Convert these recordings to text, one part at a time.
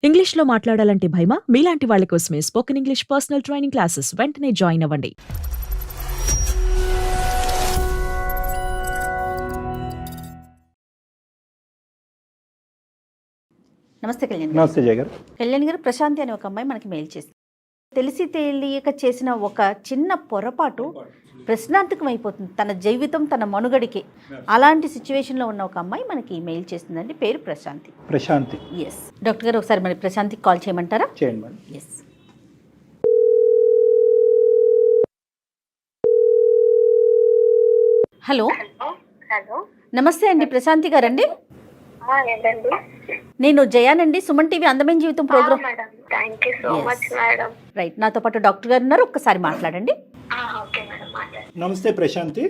ఇంగ్లీష్‌లో మాట్లాడాలంటే భయమా? మీలాంటి వాళ్ళ కోసమే spoken English personal training classes వెంటనే జాయిన్ అవ్వండి. నమస్తే కళ్యాణ్ గారు. నమస్తే జయ గారు. కళ్యాణ్ గారు, ప్రశాంతి అనే ఒక అమ్మాయి మనకి మెయిల్ చేసింది. తెలిసి తెలియక చేసిన ఒక చిన్న పొరపాటు ప్రశ్నార్థకం అయిపోతుంది తన జీవితం, తన మనుగడికి. అలాంటి సిచ్యువేషన్లో ఉన్న ఒక అమ్మాయి మనకి మెయిల్ చేస్తుందండి. పేరు ప్రశాంతి. ప్రశాంతి. ఎస్ డాక్టర్ గారు, ఒకసారి మరి ప్రశాంతికి కాల్ చేయమంటారా? చేయండి మేడం. ఎస్. హలో. హలో, నమస్తే అండి, ప్రశాంతి గారండి. ఏంటండి? నేను జయానండి, సుమన్ టీవీ అందమైన జీవితం programme. Madam, thank you so Yes. Much madam. Right, నాతో పాటు డాక్టర్ గారు ఉన్నారు. ఒక్కసారి మాట్లాడండి. ఓకే మేడం, మాట్లాడండి. నమస్తే ప్రశాంతి.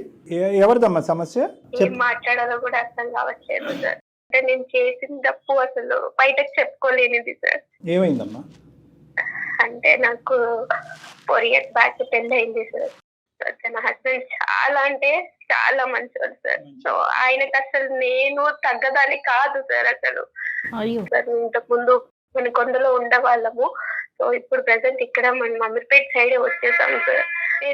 ఎవరిదమ్మా సమస్య? ఏం మాట్లాడాలో కూడా అర్థం కావట్లేదు సార్. అంటే నేను చేసిన తప్పు అసలు బయటకు చెప్పుకోలేనిది సార్. ఏమైందమ్మా? అంటే నాకు 4 years బ్యాక్ పెళ్లి అయింది సార్. నా హస్బెండ్ చాలా అంటే చాలా మంచివాడు సార్. సో ఆయనకు అసలు నేను తగ్గదాని కాదు సార్. అసలు అయ్యో. సార్, ఇంతకు ముందు మన కొండలో ఉండేవాళ్ళము. సో ఇప్పుడు ప్రెసెంట్ ఇక్కడ మన అమీర్పేట్ సైడ్ వచ్చేసాము సార్.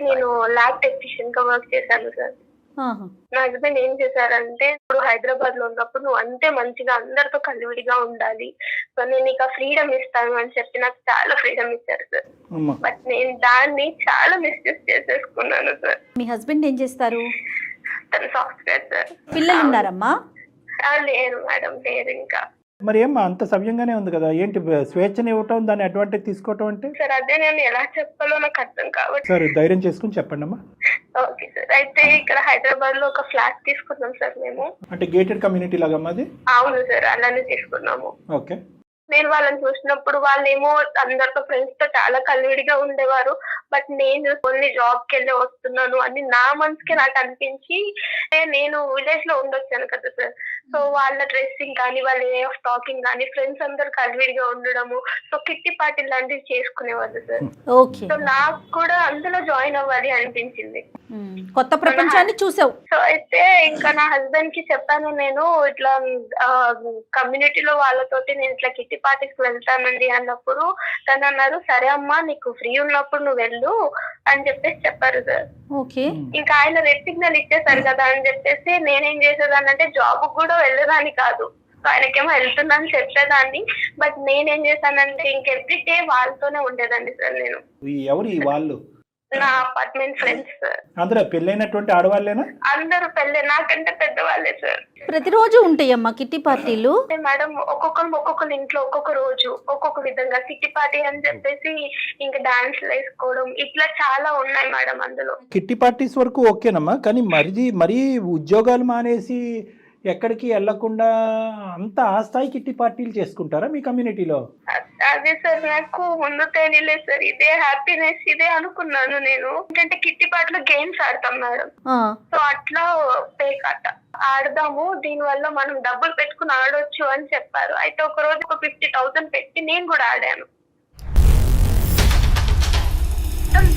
నేను ల్యాబ్ టెక్నీషియన్ గా వర్క్ చేశాను సార్. ఆహా. నా హస్బెండ్ ఏం చేశారంటే, ఇప్పుడు హైదరాబాద్ లో ఉన్నప్పుడు నువ్వు అంతే మంచిగా అందరితో కలివిడిగా ఉండాలి, సో నేను నీకు ఫ్రీడమ్ ఇస్తాను అని చెప్పి నాకు చాలా ఫ్రీడమ్ ఇచ్చారు సార్. అమ్మా. బట్ నేను దాన్ని చాలా మిస్యూజ్ చేసేసుకున్నాను సార్. మీ హస్బెండ్ ఏం చేస్తారు? తను సాఫ్ట్వేర్ సార్. పిల్లలు ఉన్నారమ్మా? లేరు మేడం, లేరు ఇంకా. మరి ఏమ్మా అంత సవ్యంగానే ఉంది కదా, ఏంటి స్వేచ్ఛని ఇవ్వటం, దాన్ని అడ్వాంటేజ్ తీసుకోవటం అంటే? సార్ అదే నేను ఎలా చెప్పాలో నాకు అర్థం కావట్లేదు. సరే, ధైర్యం చేసుకుని చెప్పండి అమ్మా. Okay sir. అయితే ఇక్కడ హైదరాబాద్ లో ఒక ఫ్లాట్ తీసుకున్నాం సార్ మేము. అంటే గేటెడ్ కమ్యూనిటీ లాగమ్మా అది? అవును సార్, అలానే తీసుకున్నాము. ఓకే. నేను వాళ్ళని చూసినప్పుడు వాళ్ళేమో అందరితో ఫ్రెండ్స్ తో చాలా కలివిడిగా ఉండేవారు. బట్ నేను ఓన్లీ జాబ్ కి వెళ్ళి వస్తున్నాను అని నా మనసుకి నాకు అనిపించి, నేను విలేజ్ లో ఉండొచ్చాను కదా సార్. సో వాళ్ళ డ్రెస్సింగ్ కానీ, వాళ్ళ వే ఆఫ్ టాకింగ్ కానీ, ఫ్రెండ్స్ అందరు కలివిడిగా ఉండడము, సో కిట్టి పార్టీ లాంటివి చేసుకునేవాళ్ళు సార్. ఓకే. సో నాకు కూడా అందులో జాయిన్ అవ్వాలి అనిపించింది. కొత్త ప్రపంచాన్ని చూసావు. సో అయితే ఇంకా నా హస్బెండ్ కి చెప్పాను, నేను ఇట్లా కమ్యూనిటీలో వాళ్ళతోటి నేను ఇట్లా కిట్టి పార్టీకి వెళ్తానండి అన్నప్పుడు తను అన్నారు, సరే అమ్మా నీకు ఫ్రీ ఉన్నప్పుడు నువ్వు వెళ్ళు అని చెప్పేసి చెప్పారు సార్. ఓకే. ఇంకా ఆయన రెడ్ సిగ్నల్ ఇచ్చేసారు కదా అని చెప్పేసి నేనేం చేసేదానంటే జాబ్ కూడా వెళ్ళేదాన్ని కాదు. ఆయనకేమో వెళ్తున్నాను చెప్పేదాన్ని. బట్ నేనేం చేశానంటే ఇంక ఎవ్రీడే వాళ్ళతోనే ఉండేదాన్ని సార్. నేను ఎవరు ఈ వాళ్ళు? నా అపార్ట్మెంట్ ఫ్రెండ్స్ సార్. అందరూ పెళ్ళైనటువంటి ఆడవాళ్ళేనా? అందరూ పెళ్ళి, నాకంటే పెద్దవాళ్ళే సార్. ప్రతిరోజు ఉంటాయమ్మా కిట్టి పార్టీలు? మేడం, ఒక్కొక్కరు ఇంట్లో ఒక్కొక్క రోజు ఒక్కొక్క విధంగా కిట్టి పార్టీ అని చెప్పేసి ఇంకా డాన్స్ వేసుకోవడం, ఇట్లా చాలా ఉన్నాయి మేడం అందులో. కిట్టి పార్టీస్ వరకు ఓకేనమ్మా, కానీ మరీ ఉద్యోగాలు మానేసి ఎక్కడికి వెళ్లకుండా అంత ఆ స్థాయి కిట్టి పార్టీలు చేసుకుంటారా మీ కమ్యూనిటీలో? అదే సార్, నాకు ముందు తెలియలేదు సార్. ఇదే హ్యాపీనెస్ ఇదే అనుకున్నాను నేను. ఏంటంటే కిట్టి పార్టీలో గేమ్స్ ఆడతాం మేడం. సో అట్లా పేకాట ఆడదాము, దీని వల్ల మనం డబ్బులు పెట్టుకుని ఆడొచ్చు అని చెప్పారు. అయితే ఒక రోజు ఒక 50,000 పెట్టి నేను కూడా ఆడాను.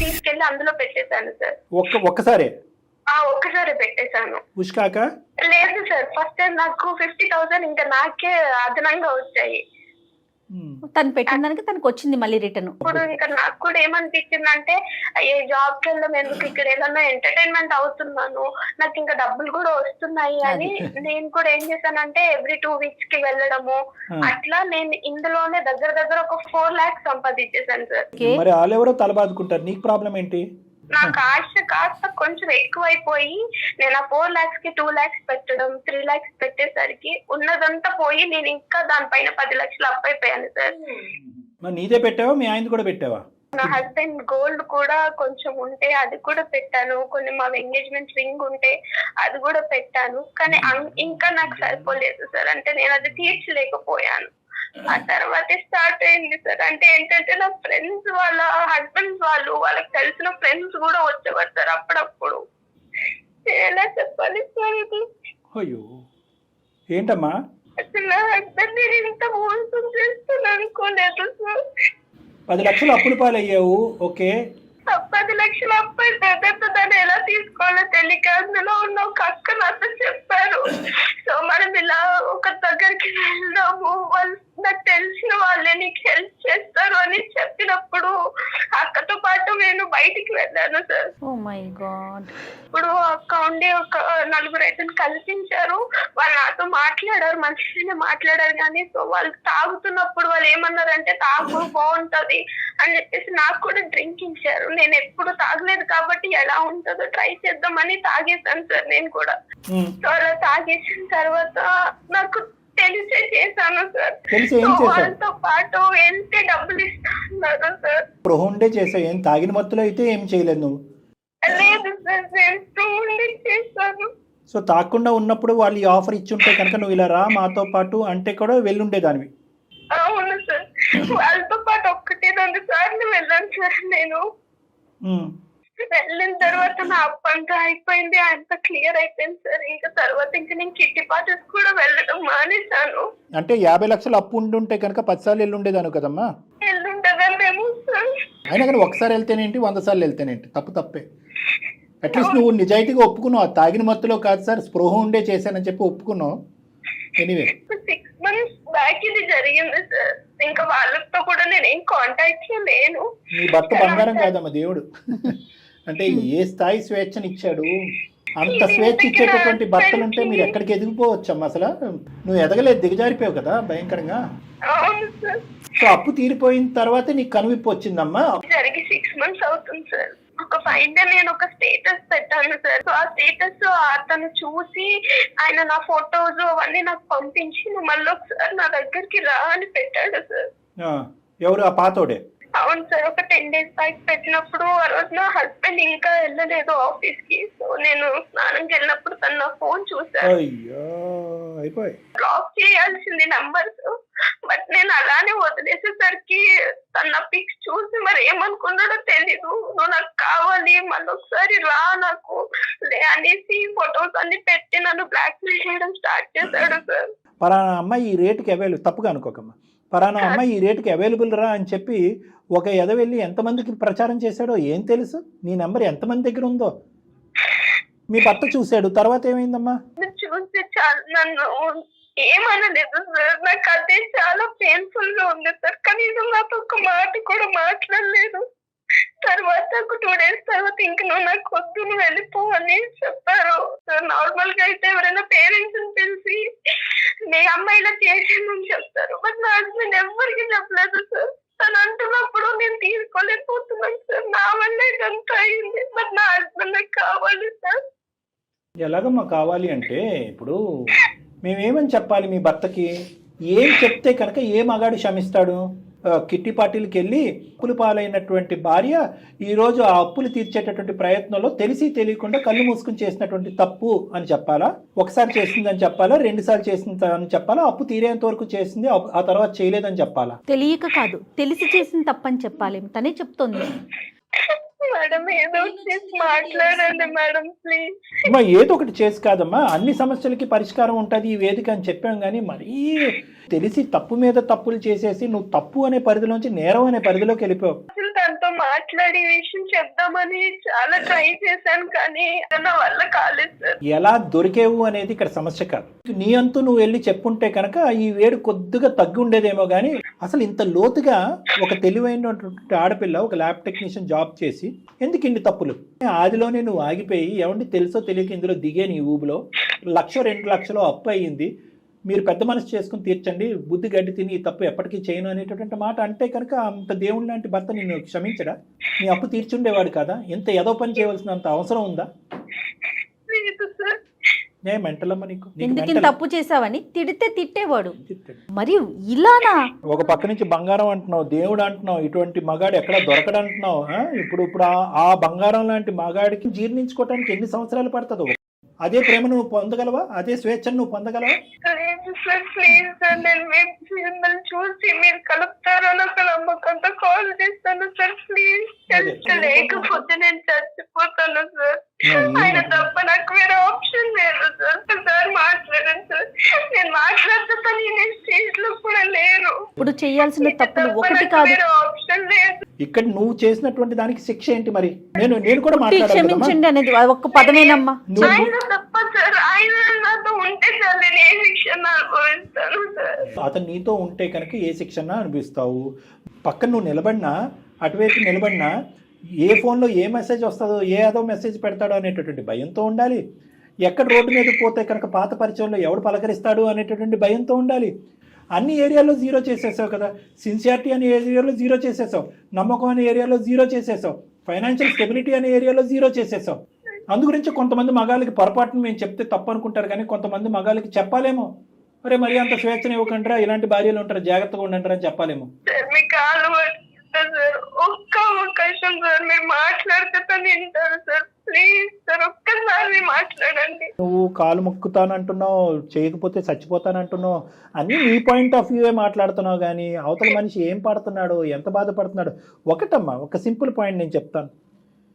తీసుకెళ్లి అందులో పెట్టేశాను సార్. ఒక్కసారి ఒక్కసారి పెట్టేశాను. ఉష్కాక లేదు సార్, ఫస్ట్ టైం నాకు 50,000 ఇంకా నాకే అదనంగా వచ్చాయి. తను పెట్టిన దానికి తనకు వచ్చింది మళ్ళీ రిటర్న్. ఇప్పుడు ఇంకా నాకు కూడా ఏమనిపించింది అంటే, అయ్యే జాబ్ కి వెళ్ళడం ఎందుకు, ఇక్కడ ఏదన్నా ఎంటర్టైన్మెంట్ అవుతున్నాను, నాకు ఇంకా డబ్బులు కూడా వస్తున్నాయి అని నేను కూడా ఏం చేశానంటే ఎవ్రీ 2 weeks కి వెళ్ళడము, అట్లా నేను ఇందులోనే దగ్గర ఒక 4 lakhs సంపాదించేసాను సార్. మరి వాళ్ళెవరో తలబాదుకుంటారు, నీకు ప్రాబ్లం ఏంటి? నాకు ఆశ కాస్త కొంచెం ఎక్కువైపోయి నేను ఆ 4 lakhs కి 2 lakhs పెట్టడం, 3 lakhs పెట్టేసరికి ఉన్నదంతా పోయి నేను ఇంకా దానిపైన 10 లక్షలు అప్పైపోయాను సార్. మరి నీదే పెట్టావా, మీ ఆయన కూడా పెట్టావా? నా హస్బెండ్ గోల్డ్ కూడా కొంచెం ఉంటే అది కూడా పెట్టాను, కొన్ని మా ఎంగేజ్మెంట్ రింగ్ ఉంటే అది కూడా పెట్టాను. కానీ ఇంకా నాకు సరిపోలేదు సార్. అంటే నేను అది తీర్చలేకపోయాను. ఆ తర్వాత స్టార్ట్ అయింది సార్. అంటే ఏంటంటే నా ఫ్రెండ్స్ వాళ్ళ హస్బెండ్స్ వాళ్ళకి తెలిసిన ఫ్రెండ్స్ కూడా వచ్చేవారు సార్ అప్పుడప్పుడు. ఎలా చెప్పాలి సార్ ఇది? అయ్యో, ఏంటమ్మా? అసలు నా హస్బెండ్ నేను ఇంత మోసం చేస్తాను అనుకోలేదు సార్. 10 లక్షలు అప్పులు పాలయ్యావు. ఓకే. 10 లక్షల అప్పు పెద్దతో దాన్ని ఎలా తీసుకోవాలో తెలియక అందులో ఉన్న ఒక అక్క నాతో చెప్పారు. సో మనం ఇలా ఒక దగ్గరికి వెళ్దాము, వాళ్ళు నాకు తెలిసిన వాళ్ళే నీకు హెల్ప్ చేస్తారు అని చెప్పినప్పుడు అక్కతో పాటు నేను బయటికి వెళ్ళాను సార్. Oh my God. ఇప్పుడు అక్క ఉండి ఒక 4 రైతులు కల్పించారు. వాళ్ళు నాతో మాట్లాడారు, మంచిగానే మాట్లాడారు. కానీ సో వాళ్ళు తాగుతున్నప్పుడు వాళ్ళు ఏమన్నారంటే తాగు బాగుంటది అని చెప్పేసి నాకు కూడా డ్రింక్ ఇచ్చారు. నేను ఎప్పుడు తాగలేదు కాబట్టి ఎలా ఉంటుందో ట్రై చేద్దామని తాగేశాను సార్ నేను కూడా. సో అలా తాగేసిన తర్వాత నాకు తెలిసే చేశాను సార్. వాళ్ళతో పాటు వెళ్తే డబ్బులు ఇస్తున్నారు సార్. ప్రొహుండే చేసావు, ఏం తాగిన మత్తులో అయితే ఏం చేయలేదు నువ్వు? లేదు సార్, నేను చేశాను. సో తాగకుండా ఉన్నప్పుడు వాళ్ళు ఈ ఆఫర్ ఇచ్చుంటే కనుక నువ్వు ఇలా రా మాతో పాటు అంటే కూడా వెళ్ళుండేదానివి. అవును సార్, వాళ్ళతో పాటు 1-2 సార్లు వెళ్ళాను సార్ నేను. వెళ్ళిన తర్వాత నా అప్పు అంతా అయిపోయింది, అంతా క్లియర్ అయిపోయింది సార్. ఇంకా తర్వాత ఇంకా నేను కిట్టి పార్టీస్ కూడా వెళ్ళడం మానేశాను. అంటే 50 లక్షలు అప్పు ఉండుంటే కనుక 10 సార్లు వెళ్ళుండేదాను కదమ్మా. వెళ్ళుండదేమో సార్. అయినా కానీ ఒకసారి వెళ్తేనేంటి 100 సార్లు వెళ్తేనేంటి, తప్పే. అట్లీస్ట్ నువ్వు నిజాయితీగా ఒప్పుకున్నావు, తాగిన మత్తులో కాదు సార్ స్పృహ ఉండే చేశానని చెప్పి ఒప్పుకున్నావు. ఎనీవే 6 months బ్యాక్ ఇది జరిగింది సార్. ఇంకా వాళ్ళతో కూడా నేను ఏం కాంటాక్ట్ లో లేను. నీ భర్త బంగారం కాదమ్మా దేవుడు. అంటే ఏ స్థాయి స్వేచ్ఛని ఇచ్చాడు, అంత స్వేచ్ఛ ఇచ్చేటటువంటి భర్తలు ఉంటే మీరు ఎక్కడికి ఎదిగిపోవచ్చమ్మా. అసలు నువ్వు ఎదగలేదు, దిగజారిపోయావు కదా భయంకరంగా. అవును సార్. సో అప్పు తీరిపోయిన తర్వాత నీకు కనువిప్పు వచ్చిందమ్మా. జరిగి 6 months అవుతుంది సార్. ఒక ఫైన్ డే నేను ఒక స్టేటస్ పెట్టాను సార్. సో ఆ స్టేటస్ అతను చూసి ఆయన నా ఫొటోస్ అవన్నీ నాకు పంపించి నువ్వు మళ్ళీ ఒకసారి నా దగ్గరికి రా అని పెట్టాడు సార్. ఎవరు ఆ పాతోడే? అవును సార్. ఒక 10 days బ్యాక్ పెట్టినప్పుడు ఆ రోజు నా హస్బెండ్ ఇంకా వెళ్ళలేదు ఆఫీస్ కి. సో నేను స్నానంకి వెళ్ళినప్పుడు తను నా ఫోన్ చూసాను. బ్లాక్ చేయాల్సింది నంబర్స్, బట్ నేను అలానే వదిలేసేసరికి తన పిక్స్ చూసి మరి ఏమనుకున్నాడో తెలీదు. నువ్వు నాకు కావాలి మళ్ళీ ఒకసారి రా నాకు అనేసి ఫొటోస్ అన్ని పెట్టి నన్ను బ్లాక్ మెయిల్ చేయడం స్టార్ట్ చేశాడు సార్. పలానా అమ్మాయి ఈ రేటుకి అవైలబుల్, తప్పుగా అనుకోకమ్మా, పలానా అమ్మాయి ఈ రేటుకి అవైలబుల్ రా అని చెప్పి ఒక ఎదవెళ్ళి ఎంతమందికి ప్రచారం చేశాడో ఏం తెలుసు? నీ నెంబర్ ఎంతమంది దగ్గర ఉందో మీ భర్త చూశాడు. తర్వాత ఏమైందమ్మా? చూసి చాలా నన్ను ఏమనలేదు సార్. నాకు అదే చాలా పెయిన్ఫుల్ గా ఉంది సార్. కనీసం నాతో ఒక మాట కూడా మాట్లాడలేదు. తర్వాత ఒక 2 days తర్వాత ఇంక నువ్వు నాకు వద్దు, నువ్వు వెళ్ళిపో అని చెప్పారు సార్. నార్మల్ గా అయితే ఎవరైనా పేరెంట్స్ ని పిలిచి నీ అమ్మాయి ఇలా చేసిందని చెప్తారు, బట్ నా హస్బెండ్ ఎవరికి చెప్పలేదు సార్. తను అంటున్నప్పుడు నేను తీసుకోలేకపోతున్నాను సార్. నా వల్ల ఇదంతా అయింది, బట్ నా హస్బెండ్ నాకు కావాలి సార్. ఎలాగమ్మా కావాలి అంటే ఇప్పుడు మేమేమని చెప్పాలి మీ భర్తకి? ఏం చెప్తే కనుక ఏ మగాడు క్షమిస్తాడు? కిట్టి పార్టీలకి వెళ్ళి అప్పులు పాలైనటువంటి భార్య ఈరోజు ఆ అప్పులు తీర్చేటటువంటి ప్రయత్నంలో తెలిసి తెలియకుండా కళ్ళు మూసుకుని చేసినటువంటి తప్పు అని చెప్పాలా? ఒకసారి చేసిందని చెప్పాలా? 2 సార్లు చేసింది అని చెప్పాలా? అప్పు తీరేంత వరకు చేసింది ఆ తర్వాత చేయలేదని చెప్పాలా? తెలియక కాదు, తెలిసి చేసిన తప్పని చెప్పాలి. తనే చెప్తోంది. మేడం ఏదో చేసి మాట్లాడండి మేడం ప్లీజ్. అమ్మా ఏదో ఒకటి చేసి కాదమ్మా, అన్ని సమస్యలకి పరిష్కారం ఉంటుంది ఈ వేదిక అని చెప్పాం. కానీ మరీ తెలిసి తప్పు మీద తప్పులు చేసేసి నువ్వు తప్పు అనే పరిధిలోంచి నేరం అనే పరిధిలోకి వెళ్ళిపోయావు. అసలు తనతో మాట్లాడి విషయం చెప్దామని చాలా ట్రై చేశాను, కానీ నా వల్ల కాలేదు సార్. ఎలా దొరికేవు అనేది ఇక్కడ సమస్య కాదు. నీ అంతూ నువ్వు వెళ్ళి చెప్పుంటే కనుక ఈ వేడు కొద్దిగా తగ్గి ఉండేదేమో. కానీ అసలు ఇంత లోతుగా ఒక తెలివైనటువంటి ఆడపిల్ల ఒక ల్యాబ్ టెక్నీషియన్ జాబ్ చేసి ఎందుకు ఇన్ని తప్పులు? ఆదిలోనే నువ్వు ఆగిపోయి ఏమంటే తెలుసో తెలియక ఇందులో దిగే నీ ఊబులో 1-2 లక్షలు అప్పు అయ్యింది, మీరు పెద్ద మనసు చేసుకుని తీర్చండి, బుద్ధి గడ్డి తిని ఈ తప్పు ఎప్పటికీ చేయను అనేటటువంటి మాట అంటే కనుక అంత దేవుడి లాంటి భర్త నిన్ను క్షమించడా? నీ అప్పు తీర్చుండేవాడు కదా? ఎంత ఏదో పని చేయవలసినంత అవసరం ఉందా? నేను మెంటలమ్మా నీకు. ఎందుకు తప్పు చేసావని తిడితే తిట్టేవాడు. మరి ఇలానా? ఒక పక్క నుంచి బంగారం అంటున్నావు, దేవుడు అంటున్నావు, ఇటువంటి మగాడు ఎక్కడ దొరకడు అంటున్నావు. ఇప్పుడు ఆ బంగారం లాంటి మగాడికి జీర్ణించుకోవడానికి ఎన్ని సంవత్సరాలు పడుతుందో? అదే ప్రేమ నువ్వు పొందగలవా? అదే స్వేచ్ఛను నువ్వు పొందగలవా? ప్లీజ్ సార్, నేను మిమ్మల్ని చూసి మీరు కలుపుతారని ఒక నమ్మకంతో కాల్ చేస్తాను సార్. ప్లీజ్ లేకపోతే నేను చచ్చిపోతాను సార్. ఆయన తప్ప నాకు వేరే ఆప్షన్ లేదు సార్. సార్ మాట్లాడండి సార్. నేను మాట్లాడితే నేను స్టేజ్ లో కూడా లేరు. ఇప్పుడు చేయాల్సిన తప్పులు ఒకటి కాదు, ఆప్షన్ లేదు. ఇక్కడ నువ్వు చేసినటువంటి దానికి శిక్ష ఏంటి మరి? నేను కూడా మాట్లాడాలి కదమ్మా. క్షమించండి అనేది ఒక్క పదమేనమ్మా. నువ్వు ఆయన తప్ప సార్, ఆయన నాతో ఉంటే సార్ నేను ఏ శిక్షణ అనుభవిస్తాను సార్. అతను నీతో ఉంటే కనుక ఏ శిక్షణ అనిపిస్తావు? పక్కన నువ్వు నిలబడినా, అటువైపు నిలబడినా ఏ ఫోన్లో ఏ మెసేజ్ వస్తుందో, ఏ అదో మెసేజ్ పెడతాడో అనేటటువంటి భయంతో ఉండాలి. ఎక్కడ రోడ్డు మీద పోతే కనుక పాత పరిచయంలో ఎవడు పలకరిస్తాడు అనేటటువంటి భయంతో ఉండాలి. అన్ని ఏరియాలో జీరో చేసేసావు కదా. సిన్సియారిటీ అనే ఏరియాలో జీరో చేసేసావు, నమ్మకం అనే ఏరియాలో జీరో చేసేసావు, ఫైనాన్షియల్ స్టెబిలిటీ అనే ఏరియాలో జీరో చేసేసావు. అందు గురించి కొంతమంది మగాళ్ళకి పొరపాటును మేము చెప్తే తప్పు అనుకుంటారు, కానీ కొంతమంది మగాళ్ళకి చెప్పాలేమో, అరే మరి అంత స్వేచ్ఛను ఇవ్వకంటారా, ఇలాంటి భార్యలు ఉంటారు, జాగ్రత్తగా ఉండంటారా అని చెప్పాలేమో. సార్ మీ కాలు పట్టుకుంటా సార్, ఒక్క అవకాశం సార్, మీరు మాట్లాడితే తను వింటారు సార్. ప్లీజ్ సార్, ఒక్కసారి మాట్లాడండి. నువ్వు కాలు మొక్కుతానంటున్నావు, చేయకపోతే చచ్చిపోతానంటున్నావు, అన్నీ నీ పాయింట్ ఆఫ్ వ్యూవే మాట్లాడుతున్నావు, కానీ అవతల మనిషి ఏం పడుతున్నాడు, ఎంత బాధపడుతున్నాడు. ఒకటమ్మా, ఒక సింపుల్ పాయింట్ నేను చెప్తాను.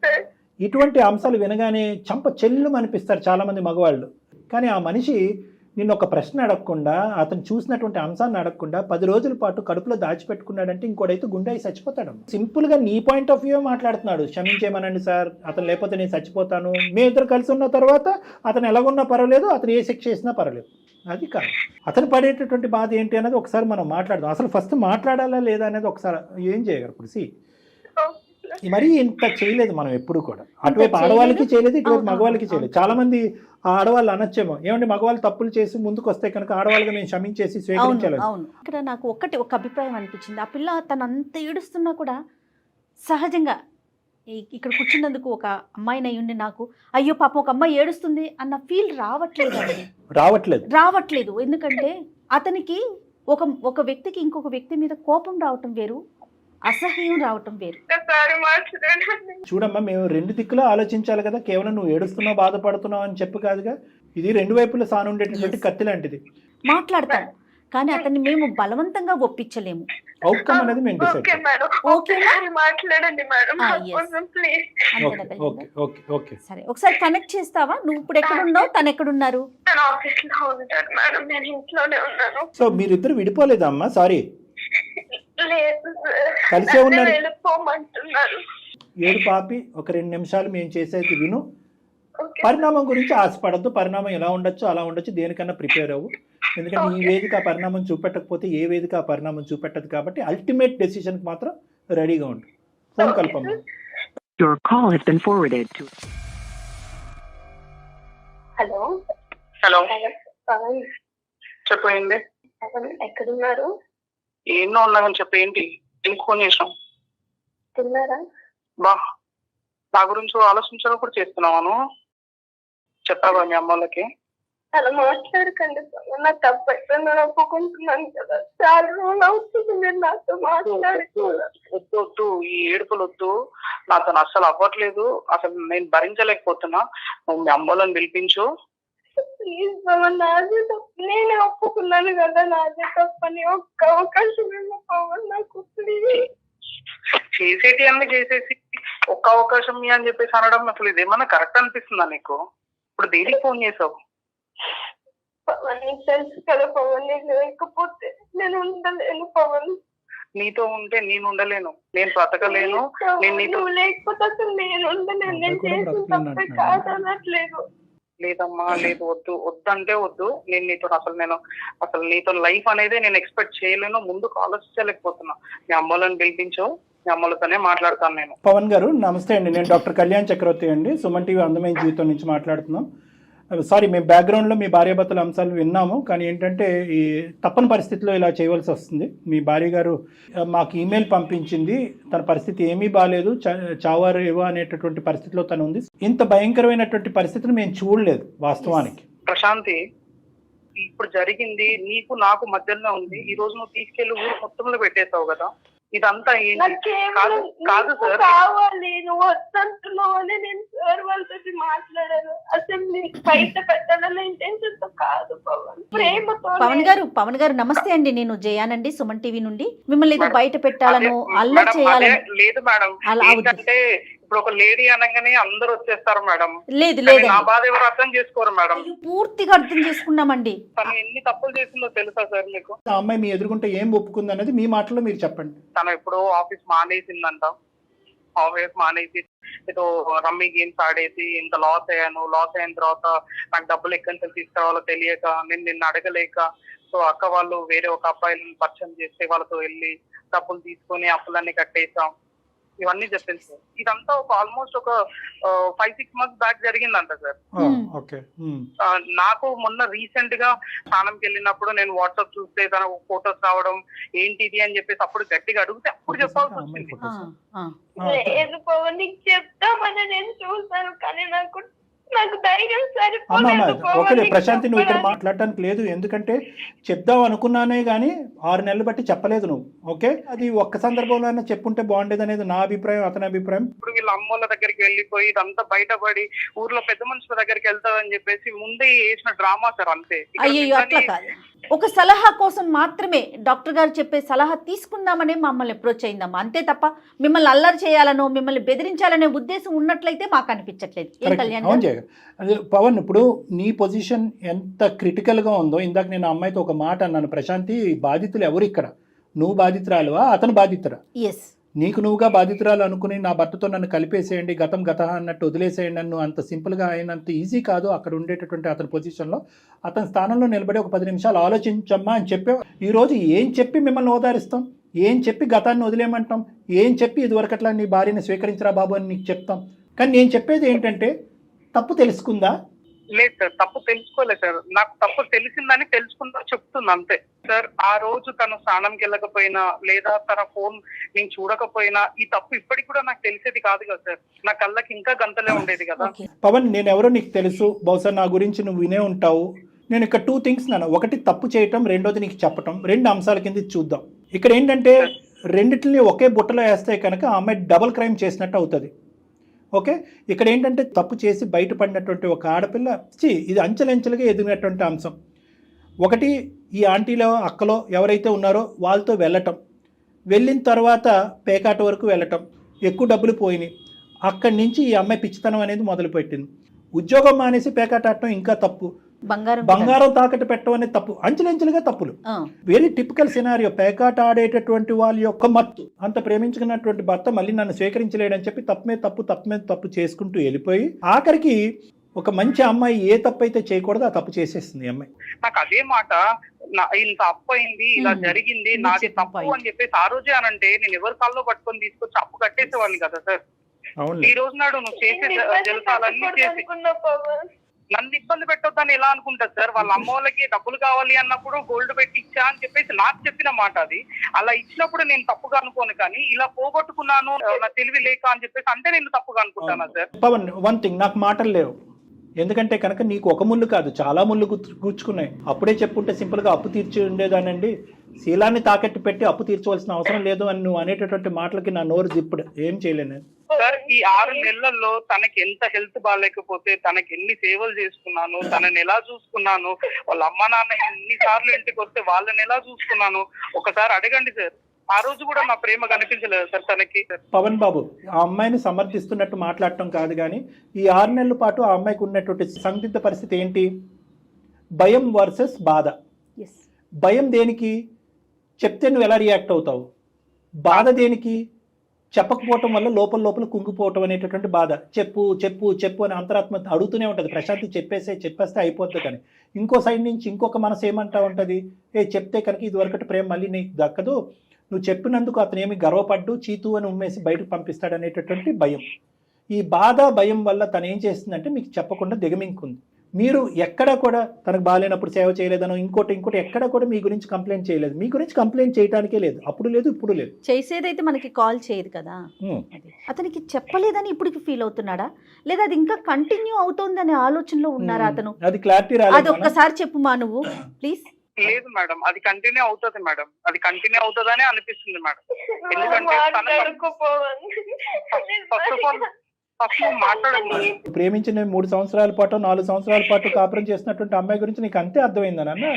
సార్ ఇటువంటి అంశాలు వినగానే చంప చెల్లు అనిపిస్తారు చాలామంది మగవాళ్ళు. కానీ ఆ మనిషి నిన్ను ఒక ప్రశ్న అడగకుండా, అతను చూసినటువంటి అంశాన్ని అడగకుండా 10 రోజుల పాటు కడుపులో దాచిపెట్టుకున్నాడంటే ఇంకోడైతే గుండె అయి చచ్చిపోతాడు. సింపుల్గా నీ పాయింట్ ఆఫ్ వ్యూ మాట్లాడుతున్నాడు. క్షమించేమనండి సార్, అతను లేకపోతే నేను చచ్చిపోతాను. మీ ఇద్దరు కలిసి ఉన్న తర్వాత అతను ఎలాగున్నా పర్వాలేదు, అతను ఏ శిక్ష చేసినా పర్వాలేదు. అది కాదు, అతను పడేటటువంటి బాధ ఏంటి అనేది ఒకసారి మనం మాట్లాడదాం. అసలు ఫస్ట్ మాట్లాడాలా లేదా అనేది ఒకసారి ఏం చేయగలరు. ఇప్పుడు మరీ ఇంత చేయలేదు మనం ఎప్పుడు కూడా. అటువైపు ఆడవాళ్ళకి చేయలేదు, ఇటువైపు మగవాళ్ళకి చేయలేదు. చాలా మంది ఆడవాళ్ళు అనొచ్చేమో, ఏమంటే మగవాళ్ళు తప్పులు చేసి ముందుకు వస్తే కనుక ఆడవాళ్ళగా మేము క్షమించేసి స్వీకరించాలి. అవును. ఇక్కడ నాకు ఒక అభిప్రాయం అనిపించింది. ఆ పిల్ల తను అంత ఏడుస్తున్నా కూడా సహజంగా ఇక్కడ కూర్చున్నందుకు ఒక అమ్మాయిని అయ్యుండి నాకు అయ్యో పాపం ఒక అమ్మాయి ఏడుస్తుంది అన్న ఫీల్ రావట్లేదు. ఎందుకంటే అతనికి ఒక వ్యక్తికి ఇంకొక వ్యక్తి మీద కోపం రావటం వేరు, అసహ్యం రావటం వేరు. చూడమ్మా, మేము 2 దిక్కులో ఆలోచించాలి కదా. కేవలం నువ్వు ఏడుస్తున్నావు, బాధపడుతున్నావు అని చెప్పు కాదుగా. ఇది 2 వైపులా సానుండేటటువంటి కత్తి లాంటిది. మాట్లాడతాం, కానీ అతన్ని మేము బలవంతంగా ఒప్పించలేము. అవుట్కమ్ అనేది మేము డిసైడ్. మాట్లాడండి మేడం, ప్లీజ్. ఓకే. సరే, ఒకసారి కనెక్ట్ చేస్తావా? నువ్వు ఇప్పుడు ఎక్కడున్నావు, తను ఎక్కడున్నారు? తను ఆఫీస్ లో ఉంటాడు మేడం, నేను ఇంట్లోనే ఉన్నాను. సో మీరిద్దరు విడిపోలేదమ్మా? సారీ, లేదు కలిసే ఉన్నారు. వెళ్ళిపోమంటున్నారు. ఏడు పాపి, ఒక 2 నిమిషాలు మేము చేసేది విను. పరిణామం గురించి ఆశపడద్దు. పరిణామం ఎలా ఉండొచ్చు అలా ఉండొచ్చు, దేనికన్నా ప్రిపేర్ అవ్వు. ఎందుకంటే ఈ వేదిక ఆ పరిణామం చూపెట్టకపోతే ఏ వేదిక ఆ పరిణామం చూపెట్టదు. కాబట్టి అల్టిమేట్ డెసిషన్కి మాత్రం రెడీగా ఉండు. ఫోన్ కల్పమ్మ. హలో చెప్పండి. ఎక్కడున్నారు? ఎన్నో ఉన్నామని చెప్పి ఏంటి ఎందుకు ఫోన్ చేసాం? తిన్నారా? బా, నా గురించి ఆలోచించడం కూడా చేస్తున్నాను. చెప్పావా మీ అమ్మ వాళ్ళకి? అలా మాట్లాడకండి, నా తప్పు నేను ఒప్పుకుంటున్నాను కదా. చాలా రోజులు అవుతుంది మీరు నాతో వద్దు, ఈ ఏడుపులు వద్దు. నాతో అస్సలు అవ్వట్లేదు, అసలు నేను భరించలేకపోతున్నా. నువ్వు మీ అమ్మ వాళ్ళని పిలిపించు ప్లీజ్ బాబా. నాదే తప్పు, నేనే ఒప్పుకున్నాను కదా నాదే తప్పని. ఒక్క అవకాశం నాకు ప్లీజ్. చేసేటి అన్ని చేసేసి ఒక్క అవకాశం అని చెప్పేసి అనడం అసలు ఇదేమన్నా కరెక్ట్ అనిపిస్తుందా నీకు? ఇప్పుడు దేనికి ఫోన్ చేసావు? పవన్ నీకు తెలుసు కదా పవన్, నీకు లేకపోతే నేను ఉండలేను పవన్. నీతో ఉంటే నేను ఉండలేను, నేను బ్రతకలేను. నువ్వు లేకపోతే అసలు నేను ఉండలేను. నేను చేసిన తప్పే కాదనట్లేదు. లేదమ్మా, లేదు, వద్దంటే వద్దు. అసలు నీతో లైఫ్ అనేది నేను ఎక్స్పెక్ట్ చేయలేను, ముందుకు ఆలోచించలేకపోతున్నా. మీ అమ్మలను పిలిపించు, మీ అమ్మలతోనే మాట్లాడతాను నేను. పవన్ గారు నమస్తే అండి, నేను డాక్టర్ కళ్యాణ్ చక్రవర్తి అండి, సుమన్ టీవీ అందమైన జీవితం నుంచి మాట్లాడుతున్నాం. సారీ, మేము బ్యాక్గ్రౌండ్లో మీ భార్యాభర్తల అంశాలు విన్నాము, కానీ ఏంటంటే ఈ తప్పని పరిస్థితిలో ఇలా చేయవలసి వస్తుంది. మీ భార్య గారు మాకు ఈమెయిల్ పంపించింది, తన పరిస్థితి ఏమీ బాగాలేదు, చావారు ఏవో అనేటటువంటి పరిస్థితిలో తను ఉంది. ఇంత భయంకరమైనటువంటి పరిస్థితిని మేము చూడలేదు వాస్తవానికి. ప్రశాంతి, ఇప్పుడు జరిగింది నీకు నాకు మధ్యలో ఉంది. ఈ రోజు నువ్వు తీసుకెళ్లి ఊరు మొత్తంలో పెట్టేసావు కదా. ఇదంతా ఏంటి? కాదు సార్, కావాలి నువ్వు వద్దంటున్నావు అని నేను సార్ వాళ్ళతో మాట్లాడాను. అసలు నీకు బయట పెట్టాలన్న ఇంటెన్షన్ తో కాదు పవన్, ప్రేమతో. పవన్ గారు నమస్తే అండి, నేను జయానండి, సుమన్ టీవీ నుండి. మిమ్మల్ని ఏదో బయట పెట్టాలను అల్లరి చేయాలని లేదు మేడం. ఏంటంటే ఇప్పుడు ఒక లేడీ అనగానే అందరూ వచ్చేస్తారు మేడం. లేదు కానీ లేదు నా బాధ ఎవరు అర్థం చేసుకోరు మేడం. పూర్తిగా అర్థం చేసుకున్నామండి. తను ఎన్ని తప్పులు చేసిందో తెలుసా సార్ మీకు? ఆ అమ్మాయి మీ ఎదుర్కొంటే ఏం ఒప్పుకుంది అనేది మీ మాటలో మీరు చెప్పండి. తను ఎప్పుడో ఆఫీస్ మానేసిందంట. ఆఫీస్ మానేసి ఏదో రమ్మీ గేమ్స్ ఆడేసి ఇంత లాస్ అయ్యాను. లాస్ అయిన తర్వాత నాకు డబ్బులు ఎక్కడి నుంచి తీసుకురావాలో తెలియక నేను నిన్ను అడగలేక సో అక్క వాళ్ళు వేరే ఒక అబ్బాయిని పరిచయం చేస్తే వాళ్ళతో వెళ్ళి డబ్బులు తీసుకొని అప్పులన్నీ కట్టేసాం. ఇవన్నీ చెప్పింది సార్. ఇదంతా ఒక ఆల్మోస్ట్ ఒక 5-6 months బ్యాక్ జరిగిందంట సార్. ఓకే. నాకు మొన్న రీసెంట్ గా స్నానంకి వెళ్ళినప్పుడు నేను వాట్సాప్ చూస్తే తన ఫొటోస్ రావడం ఏంటిది అని చెప్పేసి అప్పుడు గట్టిగా అడిగితే అప్పుడు చెప్పాల్సి వచ్చింది. లేదు పవన్, నీకు చెప్తామని నేను చూసాను కానీ నాకు ధైర్యం అమ్మా సరిపోలేదు ఓకే పవన్. ప్రశాంతి, నువ్వు ఇక్కడ మాట్లాడటానికి లేదు. ఎందుకంటే చెప్దాం అనుకున్నానే కానీ 6 నెలలు బట్టి చెప్పలేదు నువ్వు. ఓకే, అది ఒక్క సందర్భంలో అయినా చెప్పుంటే బాగుండేది అనేది నా అభిప్రాయం, అతని అభిప్రాయం. ఇప్పుడు వీళ్ళ అమ్మోళ్ళ దగ్గరికి వెళ్ళిపోయి ఇదంతా బయటపడి ఊర్లో పెద్ద మనుషుల దగ్గరికి వెళ్తాదని చెప్పేసి ముందే వేసిన డ్రామా సార్ అంతే. అయ్యో అట్లా కాదు, ఒక సలహా కోసం మాత్రమే డాక్టర్ గారు చెప్పే సలహా తీసుకుందామనే మమ్మల్ని అప్రోచ్ అయిందమ్మా, అంతే తప్ప మిమ్మల్ని అల్లరి చేయాలనో మిమ్మల్ని బెదిరించాలనే ఉద్దేశం ఉన్నట్లయితే మాకు అనిపించట్లేదు. ఏం కళ్యాణ్ అవును జయ. అదే పవన్, ఇప్పుడు నీ పొజిషన్ ఎంత క్రిటికల్గా ఉందో, ఇందాక నేను ఆ అమ్మాయితో ఒక మాట అన్నాను, ప్రశాంతి బాధితులు ఎవరు ఇక్కడ, నువ్వు బాధితురాలువా అతను బాధితురా? ఎస్, నీకు నువ్వుగా బాధితురాలు అనుకుని నా భర్తతో నన్ను కలిపేసేయండి, గతం గత అన్నట్టు వదిలేసేయండి నన్ను, అంత సింపుల్గా అయినంత ఈజీ కాదు. అక్కడ ఉండేటటువంటి అతని పొజిషన్లో అతని స్థానంలో నిలబడి ఒక 10 నిమిషాలు ఆలోచించమ్మా అని చెప్పే. ఈరోజు ఏం చెప్పి మిమ్మల్ని ఓదారిస్తాం, ఏం చెప్పి గతాన్ని వదిలేయమంటాం, ఏం చెప్పి ఇదివరకట్లా నీ భార్యని స్వీకరించరా బాబు అని నీకు చెప్తాం. కానీ నేను చెప్పేది ఏంటంటే తప్పు తెలుసుకుందా? లేదు సార్, తప్పు తెలుసుకోలేదు సార్. నాకు తప్పు తెలిసిందని తెలుసుకుందా చెప్తుంది అంతే సార్. ఆ రోజు తను స్నానంకి వెళ్ళకపోయినా లేదా తన ఫోన్ నేను చూడకపోయినా ఈ తప్పు ఇప్పటికి కూడా నాకు తెలిసేది కాదు కదా సార్. నా కళ్ళకి ఇంకా గంతలే ఉండేది కదా. పవన్, నేను ఎవరో నీకు తెలుసు, బహుశా నా గురించి నువ్వు వినే ఉంటావు. నేను ఇక్కడ 2 things నాన్న, ఒకటి తప్పు చేయటం, రెండోది నీకు చెప్పటం. 2 అంశాల కింద చూద్దాం. ఇక్కడ ఏంటంటే రెండిటిని ఒకే బుట్టలో వేస్తే కనుక ఆ అమ్మాయి డబుల్ క్రైమ్ చేసినట్టు అవుతుంది. ఓకే, ఇక్కడ ఏంటంటే తప్పు చేసి బయటపడినటువంటి ఒక ఆడపిల్ల ఇది అంచెలంచెలుగా ఎదిగినటువంటి అంశం. ఒకటి, ఈ ఆంటీలో అక్కలో ఎవరైతే ఉన్నారో వాళ్ళతో వెళ్ళటం, వెళ్ళిన తర్వాత పేకాట వరకు వెళ్ళటం, ఎక్కువ డబ్బులు పోయినాయి. అక్కడి నుంచి ఈ అమ్మాయి పిచ్చితనం అనేది మొదలుపెట్టింది. ఉద్యోగం మానేసి పేకాట ఆడటం ఇంకా తప్పు, బంగారం తాకట్టు పెట్టడం అనేది తప్పు, అంచెలంచెలుగా తప్పులు. Very typical scenario. పేకాట ఆడేటటువంటి వాళ్ళ యొక్క మత్తు, అంత ప్రేమించుకున్నటువంటి భర్త మళ్ళీ నన్ను స్వీకరించలేడని చెప్పి తప్పు మీద తప్పు చేసుకుంటూ వెళ్ళిపోయి ఆఖరికి ఒక మంచి అమ్మాయి ఏ తప్పు అయితే చేయకూడదు ఆ తప్పు చేసేస్తుంది ఈ అమ్మాయి. నాకు అదే మాట, ఇంత అప్పు అయింది, ఇలా జరిగింది, నాది తప్పు అని చెప్పేసి ఆ రోజే అనంటే నేను ఎవరి కాల్లో పట్టుకొని తీసుకొచ్చి అప్పు కట్టేసేవాడిని కదా సార్. ఈ రోజు నాడు నువ్వు చేసే జలసాలన్నీ చేసి నన్ను ఇబ్బంది పెట్టొద్దని ఎలా అనుకుంటారు సార్? వాళ్ళ అమ్మ వాళ్ళకి డబ్బులు కావాలి అన్నప్పుడు గోల్డ్ పెట్టి ఇచ్చా అని చెప్పేసి నాకు చెప్పిన మాట అది. అలా ఇచ్చినప్పుడు నేను తప్పుగా అనుకోను, కానీ ఇలా పోగొట్టుకున్నాను నా తెలివి లేక అని చెప్పేసి అంటే నేను తప్పుగా అనుకుంటానా సార్? పవన్, 1 thing, నాకు మాటలు లేవు. ఎందుకంటే కనుక నీకు ఒక ముళ్ళు కాదు చాలా ముళ్ళు కూర్చుకున్నాయి. అప్పుడే చెప్పుంటే సింపుల్గా అప్పు తీర్చి ఉండేదానండి, శీలాన్ని తాకట్టు పెట్టి అప్పు తీర్చవలసిన అవసరం లేదు అని నువ్వు అనేటటువంటి మాటలకి నా నోరు జిప్పుడు ఏం చేయలేను సార్. ఈ 6 నెలల్లో తనకి ఎంత హెల్త్ బాగాలేకపోతే తనకి ఎన్ని సేవలు చేసుకున్నాను, తనని ఎలా చూసుకున్నాను, వాళ్ళ అమ్మ నాన్న ఎన్నిసార్లు ఇంటికి వస్తే వాళ్ళని ఎలా చూసుకున్నాను ఒకసారి అడగండి సార్. ఆ రోజు కూడా నా ప్రేమ కనిపించలేదు సార్ తనకి. పవన్ బాబు, ఆ అమ్మాయిని సమర్థిస్తున్నట్టు మాట్లాడటం కాదు, కానీ ఈ 6 నెలల పాటు ఆ అమ్మాయికి ఉన్నటువంటి సందిగ్ధ పరిస్థితి ఏంటి? భయం వర్సెస్ బాధ. భయం దేనికి? చెప్తే నువ్వు ఎలా రియాక్ట్ అవుతావు. బాధ దేనికి? చెప్పకపోవటం వల్ల లోపల కుంగిపోవటం అనేటటువంటి బాధ. చెప్పు చెప్పు చెప్పు అని అంతరాత్మ అడుగుతూనే ఉంటుంది. ప్రశాంతి చెప్పేస్తే అయిపోతుంది. కానీ ఇంకో సైడ్ నుంచి ఇంకొక మనసు ఏమంటా ఉంటుంది, చెప్తే కనుక ఇదివరకటి ప్రేమ మళ్ళీ నీకు దక్కదు, నువ్వు చెప్పినందుకు అతను ఏమి గర్వపడ్డు చీతు అని ఉమ్మేసి బయటకు పంపిస్తాడు అనేటటువంటి భయం. ఈ బాధ భయం వల్ల తను ఏం చేస్తుందంటే మీకు చెప్పకుండా దిగమింకుంది. మీరు ఎక్కడ కూడా తనకు బాగాలేనప్పుడు సేవ చేయలేదనో ఇంకోటి ఎక్కడ కూడా మీ గురించి కంప్లైంట్ చేయలేదు. మీ గురించి కంప్లైంట్ చేయడానికే లేదు, అప్పుడు లేదు ఇప్పుడు లేదు. చేసేదైతే మనకి కాల్ చేయదు కదా. అతనికి చెప్పలేదని ఇప్పటికి ఫీల్ అవుతున్నాడా, లేదా అది ఇంకా కంటిన్యూ అవుతోందనే ఆలోచనలో ఉన్నారా అతను? అది క్లారిటీ రాలేదు. అది ఒక్కసారి చెప్పు మా నువ్వు ప్లీజ్. లేదు మేడం, అది కంటిన్యూ అవుతుంది మేడం, అది కంటిన్యూ అవుతుందని అనిపిస్తుంది మేడం. ఎందుకంటే ఫస్ట్ ఆఫ్ ఆల్ ప్రేమించిన 3 సంవత్సరాల పాటు 4 సంవత్సరాల పాటు కాపురం చేసినటువంటి అమ్మాయి గురించి నీకు అంతే అర్థమైందా అన్న?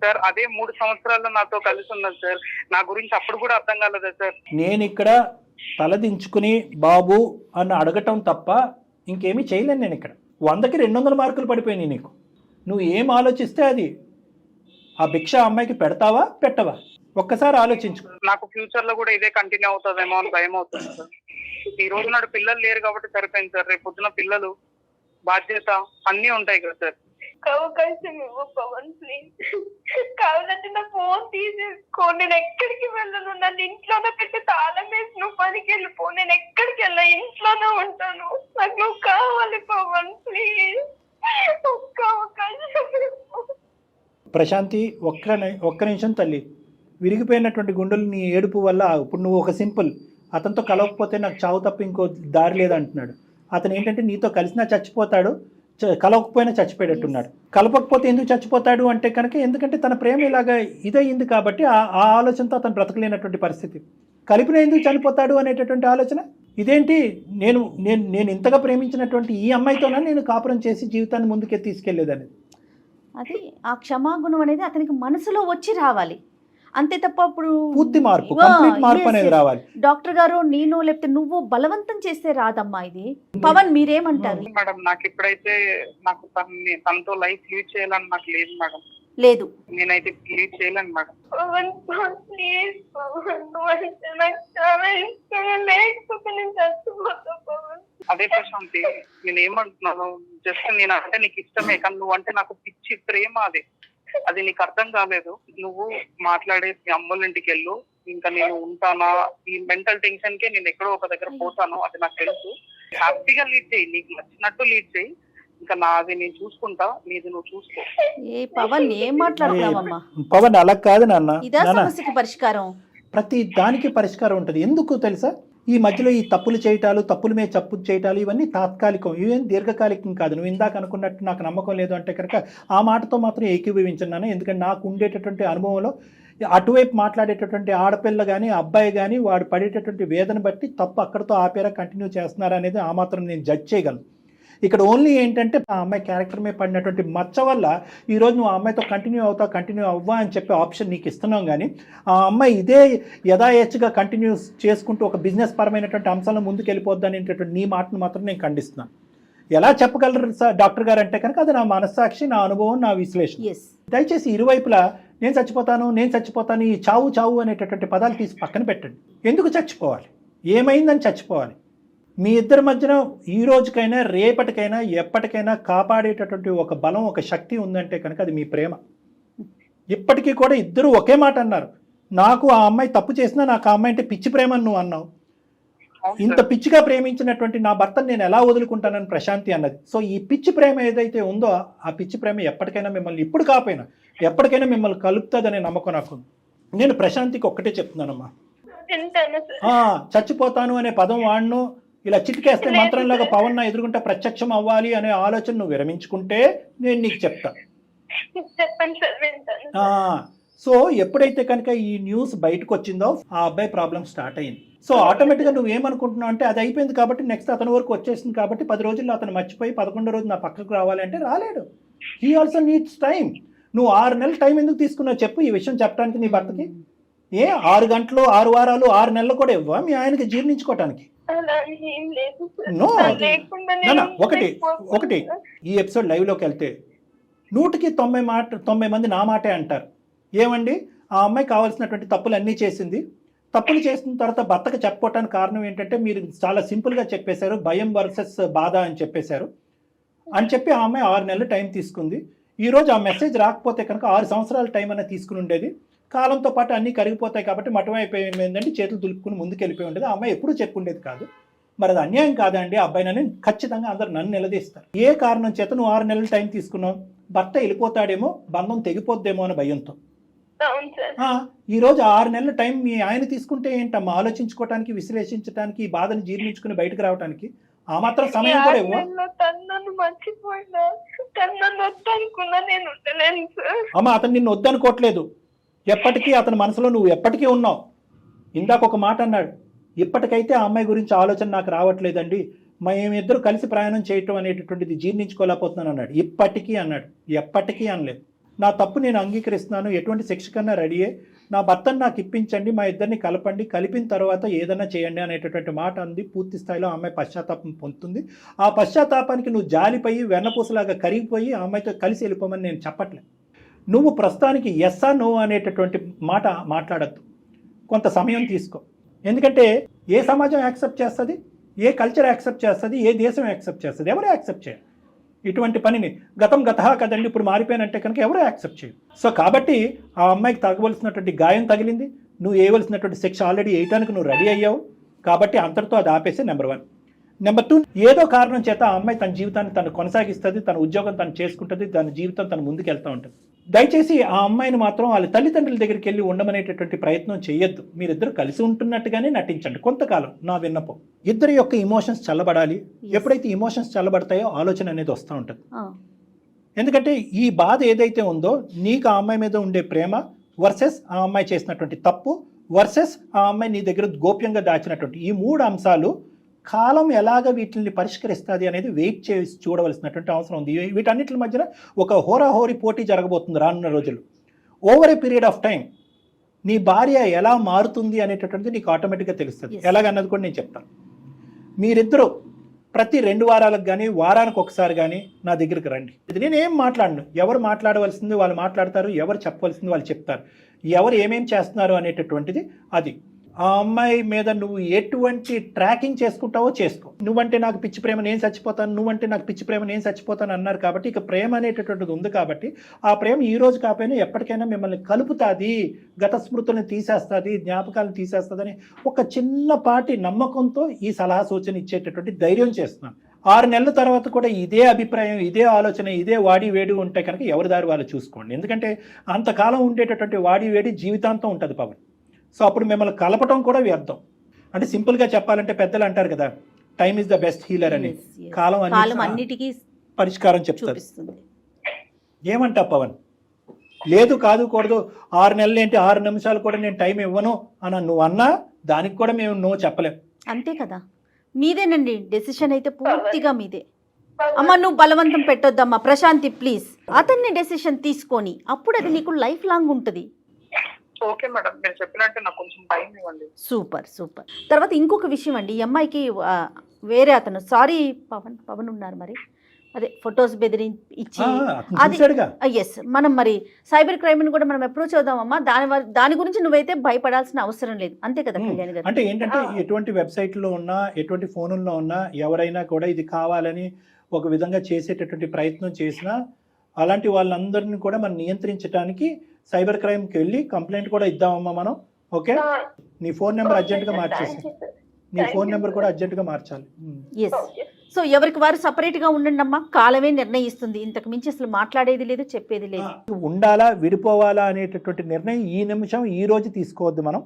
సార్ అదే 3 సంవత్సరాల్లో నాతో కలిసి ఉన్నది సార్. నా గురించి అప్పుడు కూడా అర్థం కాలేదా సార్? నేను ఇక్కడ తలదించుకుని బాబు అని అడగటం తప్ప ఇంకేమీ చేయలేను నేను ఇక్కడ. 100కి 200 మార్కులు పడిపోయినాయి నీకు. నువ్వు ఏం ఆలోచిస్తే అది. ఆ భిక్ష అమ్మాయికి పెడతావా పెట్టవా ఒక్కసారి ఆలోచించుకో. నాకు ఫ్యూచర్ లో కూడా ఇదే కంటిన్యూ అవుతుందేమో అని భయం అవుతుంది సార్. ఈ రోజు నాడు పిల్లలు లేరు కాబట్టి సరిపోయింది సార్. రేపు పొద్దున పిల్లలు బాధ్యత అన్నీ ఉంటాయి కదా సార్. అవకాశం ఇవ్వు పవన్ ప్లీజ్. కావాలంటే నా ఫోన్ తీసేసుకో, నేను ఎక్కడికి వెళ్ళను. నన్ను ఇంట్లోనే పెట్టి తాళం వేసి నువ్వు పనికి వెళ్ళిపో. నేను ఎక్కడికి వెళ్ళా, ఇంట్లోనే ఉంటాను. నాకు నువ్వు కావాలి పవన్ ప్లీజ్. ఒక్క అవకాశం ఇవ్వు. ప్రశాంతి ఒక్క నిమిషం తల్లి. విరిగిపోయినటువంటి గుండెలు నీ ఏడుపు వల్ల ఇప్పుడు నువ్వు ఒక సింపుల్ అతనితో కలవకపోతే నాకు చావు తప్ప ఇంకో దారి లేదంటున్నాడు. అతను ఏంటంటే నీతో కలిసినా చచ్చిపోతాడు, కలవకపోయినా చచ్చిపోయేటట్టున్నాడు. కలపకపోతే ఎందుకు చచ్చిపోతాడు అంటే కనుక ఎందుకంటే తన ప్రేమ ఇలాగా ఇదయింది కాబట్టి ఆ ఆలోచనతో అతను బ్రతకలేనటువంటి పరిస్థితి. కలిపిన ఎందుకు చనిపోతాడు అనేటటువంటి ఆలోచన ఇదేంటి. నేను నేను నేను ఇంతగా ప్రేమించినటువంటి ఈ అమ్మాయితోనే నేను కాపురం చేసి జీవితాన్ని ముందుకే తీసుకెళ్లేదని. అది ఆ క్షమాగుణం అనేది అతనికి మనసులో వచ్చి రావాలి అంతే తప్ప ఇప్పుడు పూర్తి మార్పు, కంప్లీట్ మార్పు అనేది రావాలి. డాక్టర్ గారు నేను లేకపోతే నువ్వు బలవంతం చేస్తే రాదమ్మా ఇది. పవన్ మీరేమంటారు? మేడం నాకు ఇప్పుడైతే నాకు తనతో లైఫ్ లీడ్ చేయాలని నాకు లేదు మేడం. లేదు నేనైతే లీడ్ చేయలేను మేడం. పవన్ ప్లీజ్ పవన్, నువ్వు అంటే నాకు చాలా ఇష్టం. లేకపోతే నేను చచ్చిపోతా పవన్. అదే ప్రశాంతి నేను ఏమంటున్నాను, జస్ట్ నేను అంటే నీకు ఇష్టమే కానీ నువ్వు అంటే నాకు పిచ్చి ప్రేమ. అది నీకు అర్థం కాలేదు. నువ్వు మాట్లాడే మీ అమ్మోళ్ళ ఇంటికి వెళ్ళు. ఇంకా నేను ఉంటానా, ఈ మెంటల్ టెన్షన్ కే నేను ఎక్కడో ఒక దగ్గర పోతాను, అది నాకు తెలుసు. హ్యాపీగా లీడ్ చేయి, నీకు నచ్చినట్టు లీడ్ చేయి. ఇంకా నాది నేను చూసుకుంటా, నీది నువ్వు చూసుకో. ఏ పవన్ ఏం మాట్లాడుతున్నావమ్మా? పవన్ అలా కాదు నాన్న. ఇదా సమస్యకి పరిష్కారం? ప్రతి దానికి పరిష్కారం ఉంటుంది. ఎందుకు తెలుసా? ఈ మధ్యలో ఈ తప్పులు చేయటాలు, తప్పుల మీద తప్పు చేయటాలు ఇవన్నీ తాత్కాలికం, ఇవేం దీర్ఘకాలికం కాదు. నువ్వు ఇందాక అనుకున్నట్టు నాకు నమ్మకం లేదు అంటే కనుక ఆ మాటతో మాత్రం ఏకీభవించున్నాను. ఎందుకంటే నాకు ఉండేటటువంటి అనుభవంలో అటువైపు మాట్లాడేటటువంటి ఆడపిల్ల కానీ అబ్బాయి కానీ వాడు పడేటటువంటి వేదన బట్టి తప్పు అక్కడితో ఆపేరా కంటిన్యూ చేస్తున్నారా అనేది ఆ మాత్రం నేను జడ్జ్ చేయగలను. ఇక్కడ ఓన్లీ ఏంటంటే ఆ అమ్మాయి క్యారెక్టర్ మీద పడినటువంటి మచ్చ వల్ల ఈరోజు నువ్వు ఆ అమ్మాయితో కంటిన్యూ అవ్వా అని చెప్పే ఆప్షన్ నీకు ఇస్తున్నాం. కానీ ఆ అమ్మాయి ఇదే యథాయచ్చుగా కంటిన్యూ చేసుకుంటూ ఒక బిజినెస్ పరమైనటువంటి అంశాలను ముందుకు వెళ్ళిపోద్ది అనేటటువంటి నీ మాటను మాత్రం నేను ఖండిస్తున్నాను. ఎలా చెప్పగలరు డాక్టర్ గారు అంటే కనుక అది నా మనస్సాక్షి, నా అనుభవం, నా విశ్లేషణ. దయచేసి ఇరువైపులా నేను చచ్చిపోతాను ఈ చావు అనేటటువంటి పదాలు తీసి పక్కన పెట్టండి. ఎందుకు చచ్చిపోవాలి? ఏమైందని చచ్చిపోవాలి? మీ ఇద్దరి మధ్యన ఈ రోజుకైనా రేపటికైనా ఎప్పటికైనా కాపాడేటటువంటి ఒక బలం, ఒక శక్తి ఉందంటే కనుక అది మీ ప్రేమ. ఇప్పటికీ కూడా ఇద్దరు ఒకే మాట అన్నారు. నాకు ఆ అమ్మాయి తప్పు చేసినా నాకు ఆ అమ్మాయి అంటే పిచ్చి ప్రేమ అని నువ్వు అన్నావు. ఇంత పిచ్చిగా ప్రేమించినటువంటి నా భర్తను నేను ఎలా వదులుకుంటానని ప్రశాంతి అన్నది. సో ఈ పిచ్చి ప్రేమ ఏదైతే ఉందో ఆ పిచ్చి ప్రేమ ఎప్పటికైనా మిమ్మల్ని, ఇప్పుడు కాకపోయినా ఎప్పటికైనా మిమ్మల్ని కలుపుతుందనే నమ్మకం నాకు. నేను ప్రశాంతికి ఒక్కటే చెప్తున్నానమ్మా, చచ్చిపోతాను అనే పదం వాడను, ఇలా చిటికేస్తే మంత్రంలాగా పవన్ నా ఎదురుకుంటే ప్రత్యక్షం అవ్వాలి అనే ఆలోచన నువ్వు విరమించుకుంటే నేను నీకు చెప్తాను. సో ఎప్పుడైతే కనుక ఈ న్యూస్ బయటకు వచ్చిందో ఆ అబ్బాయి ప్రాబ్లం స్టార్ట్ అయింది. సో ఆటోమేటిక్గా నువ్వు ఏమనుకుంటున్నావు అంటే అది అయిపోయింది కాబట్టి నెక్స్ట్ అతని వరకు వచ్చేసింది కాబట్టి 10 రోజుల్లో అతను మర్చిపోయి 11వ రోజు నా పక్కకు రావాలి అంటే రాలేడు. He also needs time. నువ్వు 6 నెలలు టైం ఎందుకు తీసుకున్నావు చెప్పు ఈ విషయం చెప్పడానికి నీ భర్తకి? 6 గంటలు 6 వారాలు 6 నెలలు కూడా ఇవ్వా మీ ఆయనకి జీర్ణించుకోవటానికి? ఒకటి ఈ ఎపిసోడ్ లైవ్లోకి వెళ్తే 100కి 90 మంది నా మాటే అంటారు. ఏమండి ఆ అమ్మాయి కావాల్సినటువంటి తప్పులు అన్నీ చేసింది, తప్పులు చేసిన తర్వాత భర్తకు చెప్పుకోవటానికి కారణం ఏంటంటే మీరు చాలా సింపుల్గా చెప్పేశారు, భయం వర్సెస్ బాధ అని చెప్పేశారు అని చెప్పి ఆ అమ్మాయి 6 నెలలు టైం తీసుకుంది. ఈరోజు ఆ మెసేజ్ రాకపోతే కనుక 6 సంవత్సరాల టైం అనేది తీసుకుని ఉండేది. కాలంతో పాటు అన్నీ కరిగిపోతాయి కాబట్టి మఠం అయిపోయింది ఏంటంటే చేతులు దులుపుకుని ముందుకు వెళ్ళిపోయి ఉండేది. ఆ అమ్మాయి ఎప్పుడూ చెప్పుండేది కాదు. మరి అది అన్యాయం కాదండి ఆ అబ్బాయినని ఖచ్చితంగా అందరు నన్ను నిలదీస్తారు. ఏ కారణం చేత నువ్వు 6 నెలలు టైం తీసుకున్నావు? భర్త వెళ్ళిపోతాడేమో, బంధం తెగిపోద్దేమో అనే భయంతో. ఈరోజు 6 నెలల టైం మీ ఆయన తీసుకుంటే ఏంటమ్మా ఆలోచించుకోవటానికి, విశ్లేషించడానికి, ఈ బాధను జీర్ణించుకుని బయటకు రావడానికి ఆ మాత్రం సమయం కూడా ఇవ్వ. అమ్మ అతను నిన్ను వద్దనుకోవట్లేదు, ఎప్పటికీ అతని మనసులో నువ్వు ఎప్పటికీ ఉన్నావు. ఇందాక ఒక మాట అన్నాడు, ఇప్పటికైతే ఆ అమ్మాయి గురించి ఆలోచన నాకు రావట్లేదండి, మేమిద్దరు కలిసి ప్రయాణం చేయటం అనేటటువంటిది జీర్ణించుకోలేకపోతున్నాను అన్నాడు. ఇప్పటికీ అన్నాడు, ఎప్పటికీ అనలేదు. నా తప్పు నేను అంగీకరిస్తున్నాను, ఎటువంటి శిక్ష కన్నా రెడీయే, నా భర్తను నాకు ఇప్పించండి, మా ఇద్దరిని కలపండి, కలిపిన తర్వాత ఏదైనా చేయండి అనేటటువంటి మాట అంది. పూర్తి స్థాయిలో ఆ అమ్మాయి పశ్చాత్తాపం పొందుతుంది. ఆ పశ్చాత్తాపానికి నువ్వు జాలిపోయి వెన్నపూసలాగా కరిగిపోయి ఆ అమ్మాయితో కలిసి వెళ్ళిపోమని నేను చెప్పట్లేదు. నువ్వు ప్రస్తుతానికి ఎస్సా నో అనేటటువంటి మాట మాట్లాడద్దు, కొంత సమయం తీసుకో. ఎందుకంటే ఏ సమాజం యాక్సెప్ట్ చేస్తుంది, ఏ కల్చర్ యాక్సెప్ట్ చేస్తుంది, ఏ దేశం యాక్సెప్ట్ చేస్తుంది? ఎవరు యాక్సెప్ట్ చేయరు ఇటువంటి పనిని. గతం గతహా కదండి, ఇప్పుడు మారిపోయినంటే కనుక ఎవరు యాక్సెప్ట్ చేయరు. సో కాబట్టి ఆ అమ్మాయికి తగ్గవలసినటువంటి గాయం తగిలింది, నువ్వు వేయవలసినటువంటి శిక్ష ఆల్రెడీ వేయటానికి నువ్వు రెడీ అయ్యావు. కాబట్టి అంతటితో అది ఆపేసి నెంబర్ 1. నెంబర్ 2, ఏదో కారణం చేత ఆ అమ్మాయి తన జీవితాన్ని తను కొనసాగిస్తుంది, తన ఉద్యోగం తను చేసుకుంటుంది, తన జీవితం తను ముందుకు వెళ్తూ ఉంటుంది. దయచేసి ఆ అమ్మాయిని మాత్రం వాళ్ళ తల్లిదండ్రుల దగ్గరికి వెళ్ళి ఉండమనేటటువంటి ప్రయత్నం చేయొద్దు. మీరిద్దరు కలిసి ఉంటున్నట్టుగానే నటించండి కొంతకాలం. నా విన్నపం, ఇద్దరి యొక్క ఇమోషన్స్ చల్లబడాలి. ఎప్పుడైతే ఇమోషన్స్ చల్లబడతాయో ఆలోచన అనేది వస్తూ ఉంటుంది. ఎందుకంటే ఈ బాధ ఏదైతే ఉందో, నీకు ఆ అమ్మాయి మీద ఉండే ప్రేమ వర్సెస్ ఆ అమ్మాయి చేసినటువంటి తప్పు వర్సెస్ ఆ అమ్మాయి నీ దగ్గర గోప్యంగా దాచినటువంటి ఈ 3 అంశాలు కాలం ఎలాగ వీటిని పరిష్కరిస్తుంది అనేది వెయిట్ చేసి చూడవలసినటువంటి అవసరం ఉంది. వీటన్నిటి మధ్యన ఒక హోరాహోరీ పోటీ జరగబోతుంది రానున్న రోజులు. Over a period of time నీ భార్య ఎలా మారుతుంది అనేటటువంటిది నీకు ఆటోమేటిక్గా తెలుస్తుంది. ఎలాగన్నది కూడా నేను చెప్తాను. మీరిద్దరూ ప్రతి 2 వారాలకు కానీ వారానికి ఒకసారి కానీ నా దగ్గరికి రండి. ఇది నేను ఏం మాట్లాడను, ఎవరు మాట్లాడవలసింది వాళ్ళు మాట్లాడతారు, ఎవరు చెప్పవలసింది వాళ్ళు చెప్తారు, ఎవరు ఏమేం చేస్తున్నారు అనేటటువంటిది అది. ఆ అమ్మాయి మీద నువ్వు ఎటువంటి ట్రాకింగ్ చేసుకుంటావో చేసుకో. నువ్వంటే నాకు పిచ్చి ప్రేమ నేను చచ్చిపోతాను, నువ్వంటే నాకు పిచ్చి ప్రేమ నేను చచ్చిపోతాను అన్నారు. కాబట్టి ఇక ప్రేమ అనేటటువంటిది ఉంది. కాబట్టి ఆ ప్రేమ ఈ రోజు కాకపోయినా ఎప్పటికైనా మిమ్మల్ని కలుపుతుంది, గత స్మృతులను తీసేస్తుంది, జ్ఞాపకాలను తీసేస్తుంది అని ఒక చిన్నపాటి నమ్మకంతో ఈ సలహా సూచన ఇచ్చేటటువంటి ధైర్యం చేస్తున్నాను. 6 నెలల తర్వాత కూడా ఇదే అభిప్రాయం, ఇదే ఆలోచన, ఇదే వాడి వేడి ఉంటే కనుక ఎవరి దారి వాళ్ళు చూసుకోండి. ఎందుకంటే అంతకాలం ఉండేటటువంటి వాడి వేడి జీవితాంతం ఉంటుంది పవన్. సో అప్పుడు మిమ్మల్ని కలపటం కూడా వ్యర్థం. అంటే సింపుల్గా చెప్పాలంటే పెద్దలు అంటారు కదా, time is the best healer అని. కాలం అన్నిటికీ పరిష్కారం చెప్తుంది. ఏమంటా పవన్? లేదు కాదు కూడదు, 6 నెలలు ఏంటి 6 నిమిషాలు కూడా నేను టైం ఇవ్వను అని నువ్వు అన్నా దానికి కూడా మేము నో చెప్పలేం. అంతే కదా, మీదేనండి డెసిషన్ అయితే పూర్తిగా మీదే. అమ్మ నువ్వు బలవంతం పెట్టొద్దమ్మా ప్రశాంతి ప్లీజ్. అతన్ని డెసిషన్ తీసుకొని అప్పుడు అది నీకు లైఫ్ లాంగ్ ఉంటుంది. ఓకే మేడం, మీరు చెప్పినట్టు నాకు కొంచెం టైం ఇవ్వండి. Super super. తర్వాత ఇంకొక విషయం అండి, ఈ అమ్మాయికి వేరే అతను సారీ పవన్ ఉన్నారు మరి, అదే ఫొటోస్ ఇచ్చి అది ఎస్ మనం మరి సైబర్ క్రైమ్ కూడా మనం అప్రోచ్ అవుదామమ్మా. దాని గురించి నువ్వైతే భయపడాల్సిన అవసరం లేదు, అంతే కదా కళ్యాణి గారు? అంటే ఏంటంటే ఎటువంటి వెబ్సైట్లో ఉన్నా ఎటువంటి ఫోన్లో ఉన్నా ఎవరైనా కూడా ఇది కావాలని ఒక విధంగా చేసేటటువంటి ప్రయత్నం చేసినా అలాంటి వాళ్ళందరినీ కూడా మనం నియంత్రించడానికి సైబర్ క్రైమ్కి వెళ్ళి కంప్లైంట్ కూడా ఇద్దామమ్మా మనం. ఓకే, నీ ఫోన్ నెంబర్ అర్జెంటుగా మార్చేసి, నీ ఫోన్ నెంబర్ కూడా అర్జెంటుగా మార్చాలి. సో ఎవరికి వారు సపరేట్గా ఉండండి అమ్మా, కాలమే నిర్ణయిస్తుంది. ఇంతకు మించి అసలు మాట్లాడేది లేదు, చెప్పేది లేదు. ఉండాలా విడిపోవాలా అనేటటువంటి నిర్ణయం ఈ నిమిషం ఈ రోజు తీసుకోవద్దు. మనం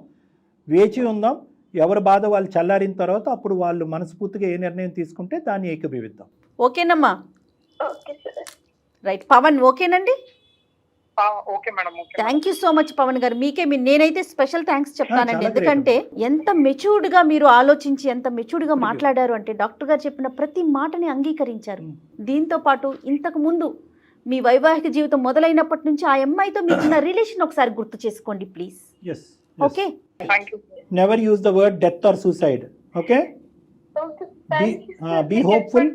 వేచి ఉందాం, ఎవరి బాధ వాళ్ళు చల్లారిన తర్వాత అప్పుడు వాళ్ళు మనస్ఫూర్తిగా ఏ నిర్ణయం తీసుకుంటే దాన్ని ఏకీభవిద్దాం. ఓకేనమ్మా? రైట్ పవన్, ఓకేనండి? Okay madam. Thank you so much Pavan garu. మీకే నేనైతే స్పెషల్ థ్యాంక్స్ చెప్తానండి. ఎందుకంటే ఎంత మెచ్యూర్డ్గా మీరు ఆలోచించి ఎంత మెచ్యూర్డ్గా మాట్లాడారు అంటే, డాక్టర్ గారు చెప్పిన ప్రతి మాటని అంగీకరించారు. దీంతో పాటు ఇంతకు ముందు మీ వైవాహిక జీవితం మొదలైనప్పటి నుంచి ఆ అమ్మాయితో మీకున్న రిలేషన్ ఒకసారి గుర్తు చేసుకోండి please. Okay, never use the word death or suicide. Okay, be hopeful.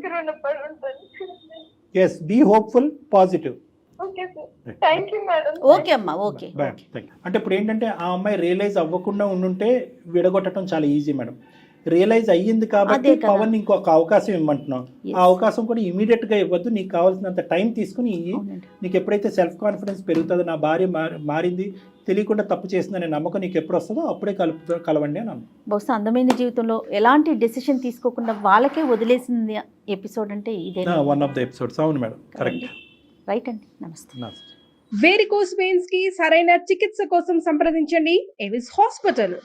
Yes, be hopeful, positive. Okay sir, thank you madam. Okay అమ్మా, ఓకే. అంటే ఇప్పుడు ఏంటంటే ఆ అమ్మాయి రియలైజ్ అవ్వకుండా ఉండుంటే విడగొట్టడం చాలా ఈజీ మేడం. రియలైజ్ అయ్యింది కాబట్టి పవన్ ఇంకొక అవకాశం ఇవ్వమంటున్నాం. ఆ అవకాశం కూడా ఇమీడియట్ గా ఇవ్వద్దు, నీకు కావాల్సినంత టైం తీసుకుని నీకు ఎప్పుడైతే సెల్ఫ్ కాన్ఫిడెన్స్ పెరుగుతుందో, నా భార్య మారింది, తెలియకుండా తప్పు చేసిందనే నమ్మకం నీకు ఎప్పుడు వస్తుందో అప్పుడే కలవండి అని అన్నాను. బహుశా అందమైన జీవితంలో ఎలాంటి డెసిషన్ తీసుకోకుండా వాళ్ళకే వదిలేసింది ఎపిసోడ్ అంటే ఇదే వన్ ఆఫ్ ద ఎపిసోడ్స్. అవును మేడం, కరెక్ట్. రైట్ అండి, నమస్తే. వేరికోస్ వెయిన్స్ కి సరైన చికిత్స కోసం సంప్రదించండి ఎవిస్ హాస్పిటల్.